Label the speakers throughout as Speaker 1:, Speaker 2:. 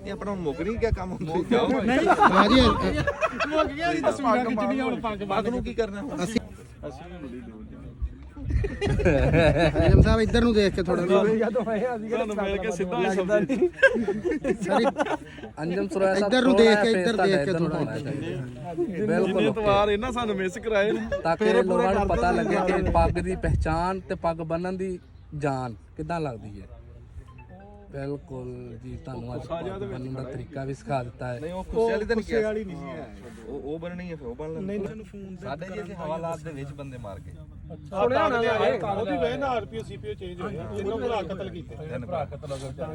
Speaker 1: ਇਹ ਆਪਣਾ ਹੁਣ ਮੁੱਕ ਨਹੀਂ ਗਿਆ ਕੰਮ ਹੁੰਦਾ ਜਾਓ
Speaker 2: ਨਹੀਂ
Speaker 3: ਹਾਂ ਜੀ
Speaker 2: ਮੁੱਕ ਗਿਆ ਜੀ ਤਸਵੀਰਾਂ ਖਿੱਚਣੀਆਂ ਹੁਣ
Speaker 1: ਪੱਗ ਨੂੰ ਕੀ ਕਰਨਾ
Speaker 3: ਅਸੀਂ ਨਿਯਮ ਸਾਹਿਬ ਇੱਧਰ ਨੂੰ ਦੇਖ ਕੇ ਥੋੜਾ
Speaker 2: ਤੁਹਾਨੂੰ ਮਿਲ ਕੇ ਸਿੱਧਾ ਹੀ ਸਬਜ਼ੀ
Speaker 4: ਅੰਜਮ ਸੁਰਾ
Speaker 3: ਇੱਧਰ ਨੂੰ ਦੇਖ ਕੇ ਇੱਧਰ ਦੇਖ ਕੇ ਥੋੜਾ
Speaker 4: ਬਿਲਕੁਲ
Speaker 2: ਇਤਵਾਰ ਇਹਨਾਂ ਸਾਨੂੰ ਮਿਸ ਕਰਾਏ
Speaker 4: ਤਾਂ ਕਿ ਲੋਕਾਂ ਨੂੰ ਪਤਾ ਲੱਗੇ ਕਿ ਪੱਗ ਦੀ ਪਹਿਚਾਨ ਤੇ ਪੱਗ ਬੰਨਣ ਦੀ ਜਾਨ ਕਿੱਦਾਂ ਲੱਗਦੀ ਹੈ। ਬਿਲਕੁਲ ਜੀ, ਤੁਹਾਨੂੰ ਅੱਜ ਪੱਗ ਬੰਨਣ ਦਾ ਤਰੀਕਾ ਵੀ ਸਿਖਾ ਦਿੱਤਾ ਹੈ।
Speaker 1: ਨਹੀਂ ਉਹ ਖੁਸ਼ੀ ਵਾਲੀ ਤਾਂ ਨਹੀਂ ਕਿਹਾ ਉਹ ਬਣਨੀ ਹੈ ਫਿਰ ਉਹ ਬਣ ਲੈਂਦੇ ਸਾਡੇ ਜੀ ਅਸੀਂ ਹਵਾਲਾਤ ਦੇ ਵਿੱਚ ਬੰਦੇ ਮਾਰ ਕੇ
Speaker 2: ਸੁਣਿਆ ਨਾ ਉਹਦੀ ਵਜ੍ਹਾ ਨਾਲ ਆਰਪੀਓ ਸੀਪੀਓ ਚੇਂਜ ਹੋਇਆ ਇਹਨਾਂ ਭਰਾ ਕਤਲ ਕੀਤੇ
Speaker 4: ਭਰਾ ਕਤਲ ਹੋ ਗਿਆ,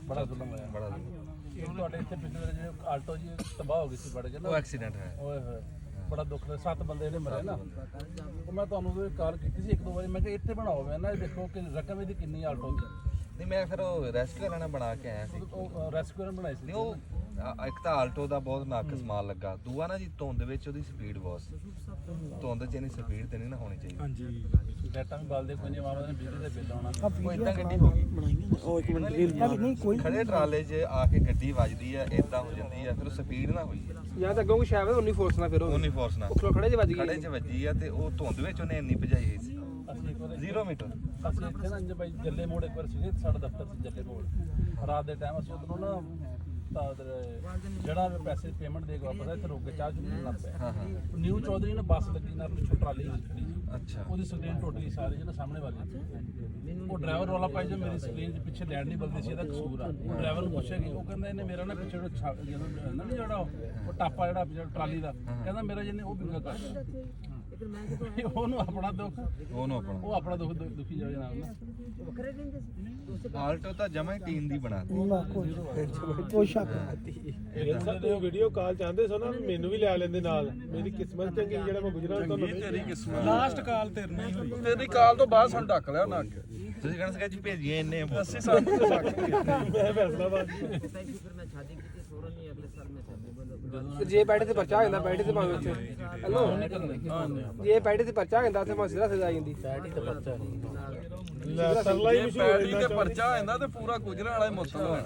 Speaker 4: ਬੜਾ ਜ਼ੁਲਮ ਹੋਇਆ, ਬੜਾ ਜ਼ੁਲਮ। ਤੁਹਾਡੇ ਇੱਥੇ ਪਿਛਲੇ ਜਿਹੜੇ ਆਲਟੋ ਜੀ ਤਬਾਹ ਹੋ ਗਈ ਸੀ ਬੜੇ ਜਨ
Speaker 1: ਉਹ ਐਕਸੀਡੈਂਟ ਹੈ
Speaker 4: ਓਏ ਹੋਏ ਬੜਾ ਦੁੱਖ ਦਾ 7 ਬੰਦੇ ਜਿਹੜੇ ਮਰੇ ਨਾ। ਉਹ ਮੈਂ ਤੁਹਾਨੂੰ ਕਾਲ ਕੀਤੀ ਸੀ 1-2 ਵਾਰੀ, ਮੈਂ ਕਿਹਾ ਇੱਥੇ ਬਣਾਓ ਮੈਂ ਨਾ ਦੇਖੋ ਕਿ ਰਕਮ ਇਹਦੀ ਕਿੰਨੀ ਆਲਟੋ ਦੀ।
Speaker 1: ਨਹੀਂ ਮੈਂ ਫਿਰ ਉਹ ਰੈਸਕਿਊ ਵਾਲਾ ਬਣਾ ਕੇ ਆਇਆ ਸੀ
Speaker 4: ਉਹ ਰੈਸਕਿਊਰ ਬਣਾਈ ਸੀ।
Speaker 1: ਨਹੀਂ ਉਹ ਇੱਕ ਤਾਂ ਆਲਟੋ ਦਾ ਬਹੁਤ ਨਾਕਸ ਮਾਲ ਲੱਗਾ, ਦੂਆ ਨਾ ਜੀ ਧੁੰਦ ਵਿੱਚ ਉਹਦੀ ਸਪੀਡ ਬਹੁਤ ਸੀ। ਧੁੰਦ 'ਚ ਇੰਨੀ ਸਪੀਡ ਤੇ ਨਹੀਂ ਨਾ ਹੋਣੀ ਚਾਹੀਦੀ।
Speaker 2: ਹਾਂਜੀ
Speaker 4: ਡਾਟਾ ਵੀ ਬਲਦੇ ਕੋਈ ਨਹੀਂ, ਮਾਮਾ ਨੇ ਬਿਜਲੀ ਦੇ ਬਿੱਲ ਆਉਣਾ।
Speaker 1: ਉਹ ਇਦਾਂ ਗੱਡੀ ਹੋ ਗਈ ਖੜੇ ਟਰਾਲੇ 'ਚ ਆ ਕੇ ਗੱਡੀ ਵੱਜਦੀ ਆ, ਇਦਾਂ ਹੋ ਜਾਂਦੀ ਆ, ਫਿਰ ਉਹ ਸਪੀਡ ਨਾ ਹੋਈ
Speaker 2: ਜਾਂ ਤਾਂ ਅੱਗੋਂ ਸ਼ਾਇਦ ਉਨੀ ਫੋਰਸ ਨਾਲ ਫਿਰ
Speaker 1: ਉਨੀ ਫੋਰਸ ਨਾਲ
Speaker 2: ਖੜੇ ਚ ਵੱਜ
Speaker 1: ਖੜੇ 'ਚ ਵੱਜੀ ਆ ਤੇ ਉਹ ਧੁੰਦ ਵਿੱਚ ਉਹਨੇ ਇੰਨੀ ਭਜਾਈ ਹੋਈ ਸੀ
Speaker 4: ਅਸੀਂ ਇੱਕ ਵਾਰ
Speaker 1: 0 ਮੀਟਰ।
Speaker 4: ਅਸੀਂ ਇੱਥੇ ਨਾ ਇੰਜ ਬਾਈ ਜੱਲੇ ਮੋੜ ਇੱਕ ਵਾਰ ਸੀਗੇ, ਸਾਡਾ ਦਫ਼ਤਰ ਸੀ ਜੱਲੇ ਮੋੜ। ਰਾਤ ਦੇ ਟਾਈਮ ਅਸੀਂ ਉਧਰੋਂ ਨਾ ਤਾਂ ਜਿਹੜਾ ਪੈਸੇ ਪੇਮੈਂਟ ਦੇ ਕੇ ਵਾਪਸ ਆਇਆ, ਇੱਥੇ ਰੁਕ ਕੇ ਚਾਹ ਚੁ ਪੀਣ ਲੱਗ ਪਿਆ।
Speaker 1: ਹਾਂ ਹਾਂ
Speaker 4: ਨਿਊ ਚੌਧਰੀ ਨੇ ਬੱਸ ਲੱਗੀ ਨਾਲ ਪਿੱਛੋਂ ਟਰਾਲੀ ਖੜੀ ਸੀ।
Speaker 1: ਅੱਛਾ
Speaker 4: ਉਹਦੀ ਸਕਰੀਨ ਟੁੱਟ ਗਈ ਸਾਰੀ, ਜਿਹੜਾ ਸਾਹਮਣੇ ਵਾਲੀ। ਉਹ ਡਰਾਈਵਰ ਵਾਲਾ ਪਾਈ ਜੋ ਮੇਰੀ ਸਕਰੀਨ ਦੇ ਪਿੱਛੇ ਲੈਂਡ ਨਹੀਂ ਬਲਦੀ ਸੀ, ਇਹਦਾ ਕਸੂਰ ਆ। ਉਹ ਡਰਾਈਵਰ ਨੂੰ ਪੁੱਛਿਆ ਕਿ ਉਹ ਕਹਿੰਦਾ ਇਹਨੇ ਮੇਰਾ ਨਾ ਪਿੱਛੇ ਜਿਹੜਾ ਉਹ ਟਾਪਾ ਜਿਹੜਾ ਪਿੱਛੇ ਟਰਾਲੀ ਦਾ, ਕਹਿੰਦਾ ਮੇਰਾ ਜਿਹਨੇ ਉਹ ਬਿੰਗਾ ਕਰ ਉਹਨੂੰ ਆਪਣਾ ਦੁੱਖ, ਉਹ ਆਪਣਾ ਦੁੱਖ ਦੁਖੀ ਜਾਵੇ ਜਨਾਬ ਨਾ।
Speaker 1: ਆਲਟੋ ਤਾਂ ਜਮਾ ਹੀ ਟੀਮ ਦੀ ਬਣਾ ਦਿੱਤੀ।
Speaker 3: ਕੋਈ ਸ਼ੱਕ
Speaker 2: ਤੁਸੀਂ ਵੀਡੀਓ ਕਾਲ ਚਾਹੁੰਦੇ ਸੋ ਨਾ ਮੈਨੂੰ ਵੀ ਲੈ ਲੈਂਦੇ ਨਾਲ। ਮੇਰੀ ਕਿਸਮਤ ਚੰਗੀ ਜਿਹੜਾ ਮੈਂ ਗੁਜਰਾਂ ਤੋਂ ਤੇਰੀ ਕਿਸਮਤ ਲਾਸਟ ਕਾਲ ਤੇਰੀ ਨਹੀਂ ਹੋਈ, ਤੇਰੀ ਕਾਲ ਤੋਂ ਬਾਅਦ ਸਾਨੂੰ ਡੱਕ ਲਿਆ ਉਹਨਾਂ ਅੱਗੇ।
Speaker 1: ਤੁਸੀਂ ਕਹਿੰਦੇ ਸਕੈਚ ਭੇਜੀਏ ਇੰਨੇ
Speaker 2: ਅਸੀਂ ਸਾਨੂੰ ਮੈਂ ਫੈਸਲਾਬਾਦ ਜੇ ਬੈਠੇ ਤੇ ਪਰਚਾ ਹੋ ਜਾਂਦਾ, ਬੈਠੇ ਤੇ ਭਾਵੇਂ ਉੱਥੇ ਹੈਲੋ ਜੇ ਬੈਠੇ ਤੇ ਪਰਚਾ ਹੋ ਜਾਂਦਾ ਉੱਥੇ ਸਿੱਧਾ ਸਜ਼ਾ ਆ ਜਾਂਦੀ।
Speaker 4: ਬੈਠੀ ਤੇ ਬੱਚਾ
Speaker 2: ਸਰਲਾ ਹੀ ਮਸ਼ਹੂਰ
Speaker 5: ਤੇ ਪਰਚਾ ਹੋ ਜਾਂਦਾ ਤੇ ਪੂਰਾ ਗੁਜਰਾਂ ਵਾਲਾ ਹੀ ਮੁੱਤਲ ਹੋਣਾ।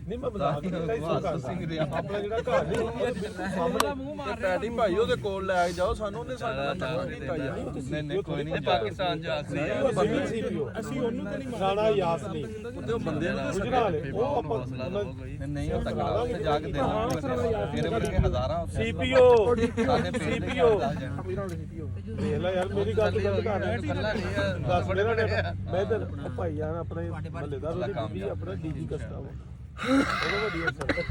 Speaker 2: ਨਹੀਂ ਮੈਂ ਬਤਾ ਕੇ ਆਪਣਾ ਜਿਹੜਾ ਘਰ ਨਹੀਂ
Speaker 5: ਪੈਡੀ ਭਾਈ ਉਹਦੇ ਕੋਲ ਲੈ ਕੇ ਜਾਓ, ਸਾਨੂੰ ਉਹਨੇ ਸਾਡੇ ਨਾਲ ਧੱਕਾ ਕੀਤਾ ਯਾਰ।
Speaker 1: ਨਹੀਂ ਨਹੀਂ ਕੋਈ ਨਹੀਂ
Speaker 5: ਪਾਕਿਸਤਾਨ ਜਾ ਸੀ
Speaker 2: ਅਸੀਂ ਉਹਨੂੰ ਤਾਂ ਨਹੀਂ ਰਾਣਾ ਯਾਸ ਨਹੀਂ
Speaker 5: ਉਹਦੇ ਉਹ ਬੰਦੇ ਨੂੰ
Speaker 2: ਗੁਜਰਾਂ ਵਾਲੇ ਉਹ ਆਪਾਂ
Speaker 1: ਨਹੀਂ ਉਹ ਤੱਕ ਉੱਥੇ ਜਾ ਕੇ ਦੇਣਾ ਮੇਰੇ ਵਰਗੇ ਹਜ਼ਾਰਾਂ ਉੱਥੇ
Speaker 2: ਸੀਪੀਓ
Speaker 1: ਸਾਡੇ ਪਿੰਡ ਦੇ
Speaker 2: ਸੀਪੀਓ
Speaker 1: ਸੀਪੀਓ
Speaker 2: ਦੇਖ ਲੈ ਯਾਰ ਮੇਰੀ ਗੱਲ ਗਲਤ ਕਰ ਰਿਹਾ। ਦੱਸ ਮੇਰਾ ਮੈਂ ਇਧਰ ਭਾਈ ਆ ਆਪਣੇ ਮਹੱਲੇਦਾਰ ਉਹਦੀ ਬੀਬੀ ਆਪਣਾ ਡੀਜੀ ਕਸਟਾ ਵਾ ਉਹ ਵਧੀਆ ਸਰ।